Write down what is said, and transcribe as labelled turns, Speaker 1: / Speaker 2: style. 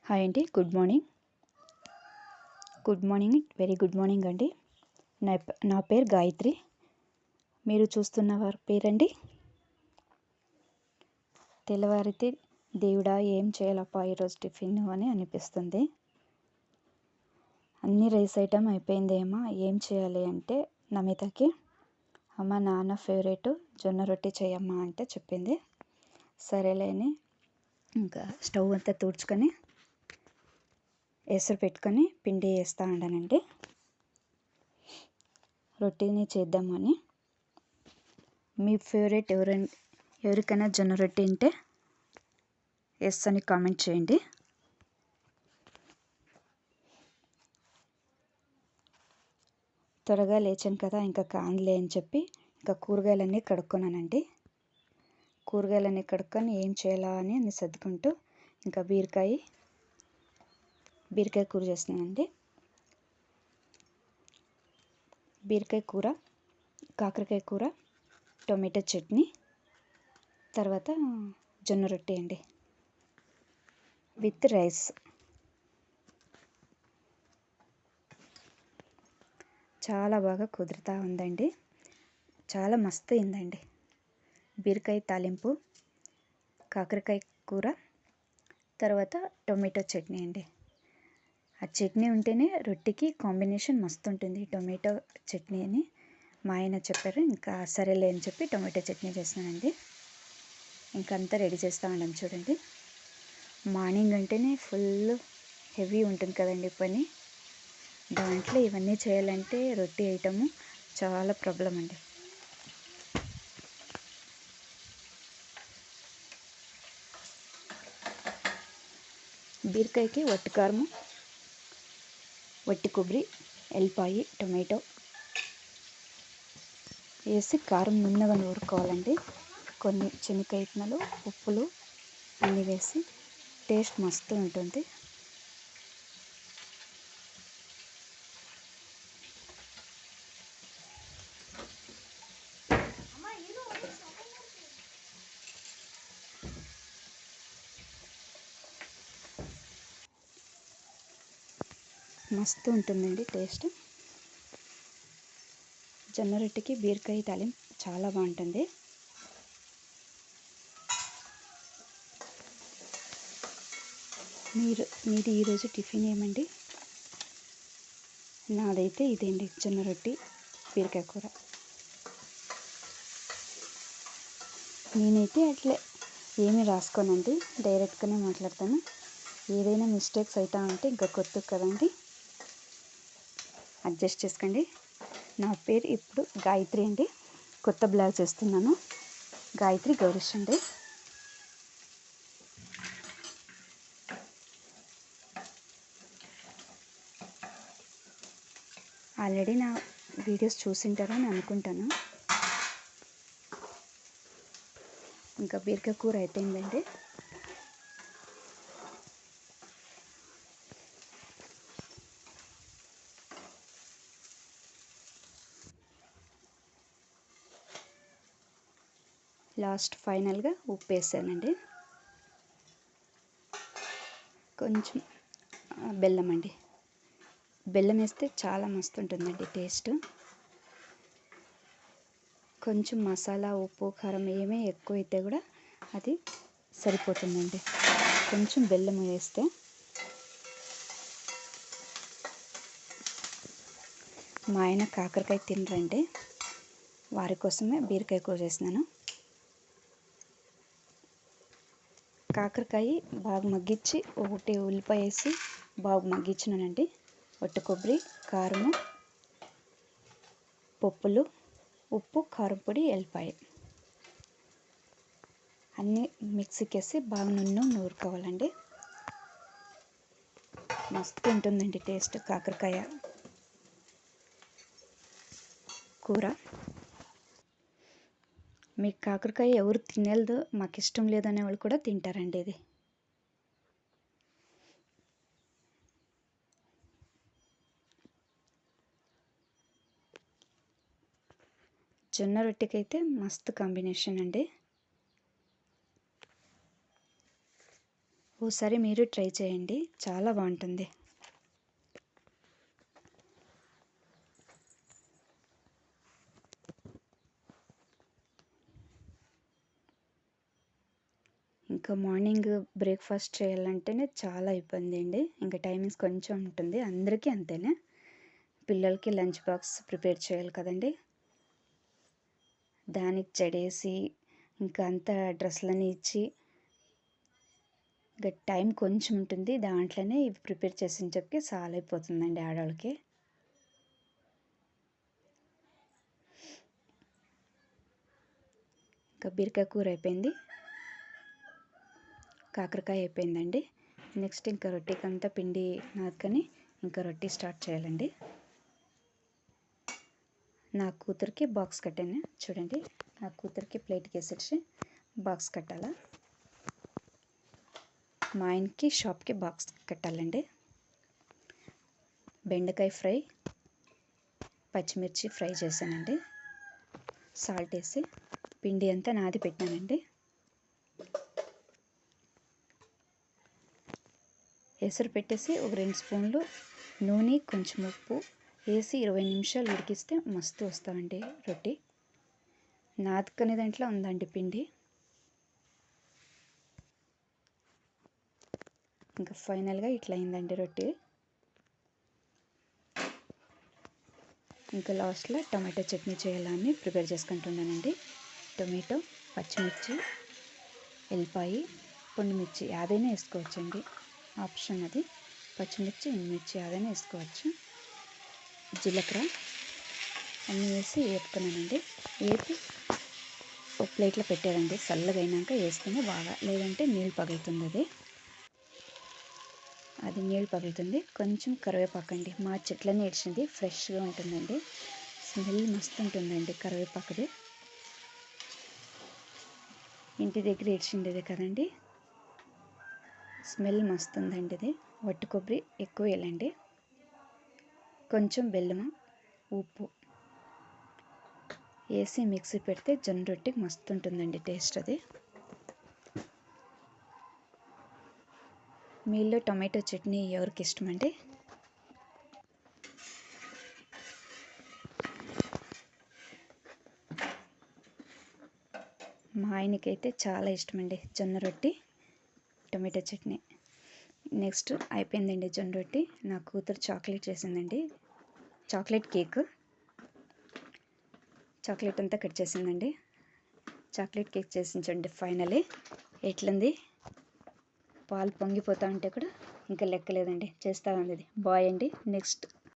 Speaker 1: Hi అండి. Good morning, very good morning అండి. నా పేరు గాయత్రి. మీరు చూస్తున్న వారి పేరండి. తెల్లవారితే దేవుడా ఏం చేయాలప్పా ఈరోజు టిఫిన్ అని అనిపిస్తుంది. అన్ని రైస్ ఐటమ్ అయిపోయిందేమో, ఏం చేయాలి అంటే నమితకి అమ్మ నాన్న ఫేవరెట్ జొన్న రొట్టె చేయమ్మా అంటే చెప్పింది. సరేలే అని ఇంకా స్టవ్ అంతా తుడుచుకొని ఎసరు పెట్టుకొని పిండి వేస్తూ ఉండానండి. రొట్టెని చేద్దామని. మీ ఫేవరెట్ ఎవరికైనా జొన్న రొట్టె ఉంటే ఎస్ అని కామెంట్ చేయండి. త్వరగా లేచాను కదా, ఇంకా కాదులే అని చెప్పి ఇంకా కూరగాయలన్నీ కడుక్కున్నానండి. కూరగాయలన్నీ కడుక్కొని ఏం చేయాలా అని సర్దుకుంటూ ఇంకా బీరకాయ కూర చేస్తున్నానండి. బీరకాయ కూర, కాకరకాయ కూర, టొమాటో చట్నీ, తర్వాత జొన్న రొట్టె అండి విత్ రైస్. చాలా బాగా కుదురుతూ ఉందండి. చాలా మస్తు అయిందండి. బీరకాయ తాలింపు, కాకరకాయ కూర, తర్వాత టొమాటో చట్నీ అండి. ఆ చట్నీ ఉంటేనే రొట్టెకి కాంబినేషన్ మస్తు ఉంటుంది. టొమాటో చట్నీ అని మా ఆయన చెప్పారు. ఇంకా సరేలే అని చెప్పి టొమాటో చట్నీ చేసినానండి. ఇంకంతా రెడీ చేస్తూ ఉన్నాం చూడండి. మార్నింగ్ అంటేనే ఫుల్ హెవీ ఉంటుంది కదండి పని. దాంట్లో ఇవన్నీ చేయాలంటే రొట్టె ఐటము చాలా ప్రాబ్లం అండి. బీరకాయకి వట్టి కారము, వట్టి కొబ్బరి, ఎల్లిపాయ, టొమాటో వేసి కారం నున్నగా నూరుకోవాలండి. కొన్ని శనగకాయలు, ఉప్పులు అన్నీ వేసి టేస్ట్ మస్తు ఉంటుంది. మస్తు ఉంటుందండి టేస్ట్. జొన్న రొట్టెకి బీరకాయ తాలింపు చాలా బాగుంటుంది. మీది ఈరోజు టిఫిన్ ఏమండి? నాదైతే ఇదేండి, జొన్న రొట్టె బీరకాయ కూర. నేనైతే అట్లే ఏమీ రాసుకోనండి, డైరెక్ట్గానే మాట్లాడతాను. ఏదైనా మిస్టేక్స్ అవుతా ఉంటే ఇంకా కొత్త కదండి, అడ్జస్ట్ చేసుకోండి. నా పేరు ఇప్పుడు గాయత్రి అండి. కొత్త బ్లాగ్ చేస్తున్నాను. గాయత్రి గౌరీష్ అండి. ఆల్రెడీ నా వీడియోస్ చూసింటారని అనుకుంటాను. ఇంకా బీరకాయ కూర అయిపోయిందండి. లాస్ట్ ఫైనల్గా ఉప్పు వేసానండి. కొంచెం బెల్లం అండి. బెల్లం వేస్తే చాలా మస్తు ఉంటుందండి టేస్ట్. కొంచెం మసాలా, ఉప్పు, కారం ఏమీ ఎక్కువ అయితే కూడా అది సరిపోతుందండి. కొంచెం బెల్లం వేస్తే. మా ఆయన కాకరకాయ తినరండి, వారి కోసమే బీరకాయ కూర చేసినాను. కాకరకాయ బాగా మగ్గించి ఒకటి ఉల్లిపాయ వేసి బాగా మగ్గించినానండి. వట్టి కొబ్బరి, కారము, పప్పులు, ఉప్పు, కారం పొడి, ఎల్లిపాయ అన్నీ మిక్సీకి వేసి బాగా నూరుకోవాలండి. మస్తు ఉంటుందండి టేస్ట్ కాకరకాయ కూర. మీకు కాకరకాయ ఎవరు తినలేదు, మాకు ఇష్టం లేదనే వాళ్ళు కూడా తింటారండి ఇది. జొన్న రొట్టెకి అయితే మస్తు కాంబినేషన్ అండి. ఓసారి మీరు ట్రై చేయండి, చాలా బాగుంటుంది. ఇంకా మార్నింగ్ బ్రేక్ఫాస్ట్ చేయాలంటేనే చాలా ఇబ్బంది అండి. ఇంకా టైమింగ్స్ కొంచెం ఉంటుంది, అందరికీ అంతేనే. పిల్లలకి లంచ్ బాక్స్ ప్రిపేర్ చేయాలి కదండి, దానికి చెడేసి ఇంకా అంతా డ్రెస్సులని ఇచ్చి ఇంకా టైం కొంచెం ఉంటుంది, దాంట్లోనే ఇవి ప్రిపేర్ చేసి చెప్పి చాలా అయిపోతుందండి ఆడవాళ్ళకి. ఇంకా బీరకాయ కూర అయిపోయింది, కాకరకాయ అయిపోయిందండి. నెక్స్ట్ ఇంకా రొట్టెకి అంతా పిండి నాదుకొని ఇంకా రొట్టె స్టార్ట్ చేయాలండి. నా కూతురికి బాక్స్ కట్టాను చూడండి, నా కూతురికి ప్లేట్కి వేసేసి బాక్స్ కట్టాలా. మా ఆయనకి షాప్కి బాక్స్ కట్టాలండి. బెండకాయ ఫ్రై, పచ్చిమిర్చి ఫ్రై చేశానండి, సాల్ట్ వేసి పిండి అంతా నాది పెట్టానండి. ఎసరు పెట్టేసి ఒక 2 స్పూన్లు నూనె కొంచెం ఉప్పు వేసి 20 నిమిషాలు ఉడికిస్తే మస్తు వస్తామండి రొట్టె. నాదుకునే దాంట్లో ఉందండి పిండి. ఇంకా ఫైనల్గా ఇట్లా అయిందండి రొట్టె. ఇంకా లాస్ట్లో టమాటో చట్నీ చేయాలని ప్రిపేర్ చేసుకుంటున్నానండి. టొమాటో, పచ్చిమిర్చి, ఎల్లిపాయ, పొండుమిర్చి ఏదైనా వేసుకోవచ్చండి, ఆప్షన్ అది. పచ్చిమిర్చి, ఎండుమిర్చి ఏదైనా వేసుకోవచ్చు. జీలకర్ర అన్నీ వేసి వేపుకున్నానండి. వేపి ఒక ప్లేట్లో పెట్టేదండి, చల్లగా అయినాక వేస్తేనే బాగా, లేదంటే నీళ్ళు పగులుతుంది. అది నీళ్ళు పగులుతుంది. కొంచెం కరివేపాకండి, మా చెట్లనే ఏడ్చింది, ఫ్రెష్గా ఉంటుందండి, స్మెల్ మస్తు ఉంటుందండి కరివేపాకుది. ఇంటి దగ్గర ఏడ్చిండేది కదండి, స్మెల్ మస్తు ఉందండి ఇది. వట్టి కొబ్బరి ఎక్కువ వేయాలండి, కొంచెం బెల్లము, ఉప్పు వేసి మిక్సీ పెడితే జొన్న రొట్టెకి మస్తు ఉంటుందండి టేస్ట్ అది. మీలో టొమాటో చట్నీ ఎవరికి ఇష్టమండి? మా ఆయనకైతే చాలా ఇష్టమండి జొన్న రొట్టె, టొమాటో చట్నీ. నెక్స్ట్ అయిపోయిందండి జొన్న రొట్టె. నా కూతురు చాక్లెట్ చేసిందండి, చాక్లెట్ కేక్. చాక్లెట్ అంతా కట్ చేసిందండి, చాక్లెట్ కేక్ చేసించండి. ఫైనలీ ఎట్లుంది, పాలు పొంగిపోతూ ఉంటే కూడా ఇంకా లెక్కలేదండి, చేస్తూ ఉంది. బాయ్ అండి. నెక్స్ట్